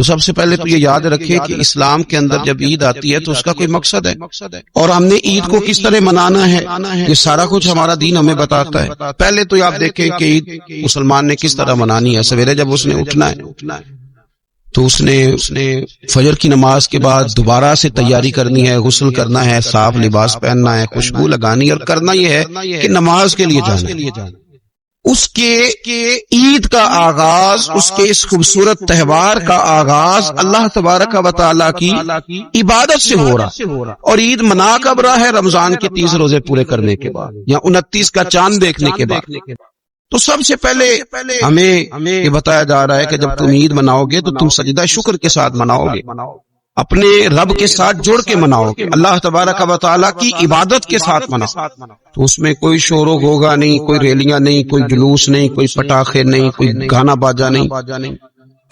تو سب سے پہلے تو یہ یاد رکھے کہ اسلام کے اندر جب عید آتی ہے تو اس کا کوئی مقصد ہے، اور ہم نے عید کو کس طرح منانا ہے یہ سارا کچھ ہمارا دین ہمیں بتاتا ہے۔ پہلے تو آپ دیکھیں کہ عید مسلمان نے کس طرح منانی ہے۔ سویرے جب اس نے اٹھنا ہے تو اس نے فجر کی نماز کے بعد دوبارہ سے تیاری کرنی ہے، غسل کرنا ہے، صاف لباس پہننا ہے، خوشبو لگانی، اور کرنا یہ ہے کہ نماز کے لیے جانا۔ اس کے عید کا آغاز، اس کے اس خوبصورت تہوار کا آغاز اللہ تبارک و تعالیٰ کی عبادت سے ہو رہا، اور عید منا کب رہا ہے؟ رمضان کے 30 روزے پورے کرنے کے بعد یا 29 کا چاند دیکھنے کے بعد۔ تو سب سے پہلے ہمیں یہ بتایا جا رہا ہے کہ جب تم عید مناؤ گے تو تم سجدہ شکر کے ساتھ مناؤ گے، اپنے رب کے ساتھ جڑ کے مناؤ گے، اللہ تبارک و تعالیٰ کی عبادت کے ساتھ مناؤ۔ تو اس میں کوئی شور و غوغا نہیں، کوئی ریلیاں نہیں، کوئی جلوس نہیں، کوئی پٹاخے نہیں، کوئی گانا باجا نہیں،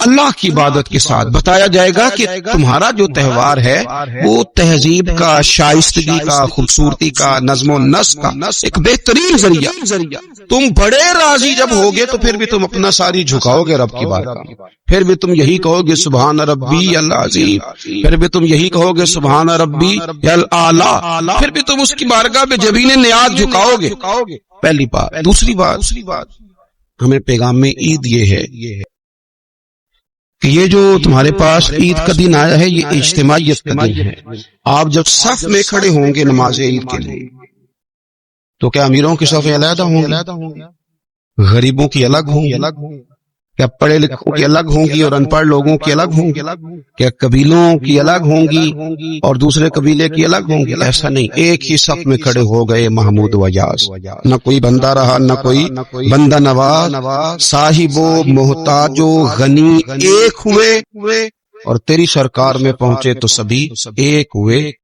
اللہ کی عبادت کے ساتھ بتایا جائے گا کہ تمہارا جو تہوار ہے وہ تہذیب کا، شائستگی کا، خوبصورتی کا، نظم و نسق کا ایک بہترین ذریعہ۔ تم بڑے راضی جب ہوگے تو پھر بھی تم اپنا ساری جھکاؤ گے رب کی بارگاہ، پھر بھی تم یہی کہو گے سبحان ربی العظیم، پھر بھی تم یہی کہو گے سبحان ربی الاعلی، پھر بھی تم اس کی بارگاہ میں جبین نیاز جھکاؤ گے۔ پہلی بات۔ دوسری بات، ہمیں پیغام میں عید یہ ہے کہ یہ جو تمہارے پاس عید کا دن آیا ہے یہ اجتماعیت کا دن ہے۔ آپ جب صف میں کھڑے ہوں گے نماز عید کے لیے تو کیا امیروں کی صفیں علیحدہ ہوں گی؟ غریبوں کی الگ ہوں گی؟ کیا پڑھے لکھوں کی الگ ہوں گی اور ان پڑھ لوگوں کی الگ ہوں گی؟ کیا قبیلوں کی الگ ہوں گی اور دوسرے قبیلے کی الگ ہوں گی؟ ایسا نہیں، ایک ہی صف میں کھڑے ہو گئے محمود و یاز، نہ کوئی بندہ رہا نہ کوئی بندہ نواز، صاحب و محتاج و غنی ایک ہوئے، اور تیری سرکار میں پہنچے تو سبھی ایک ہوئے۔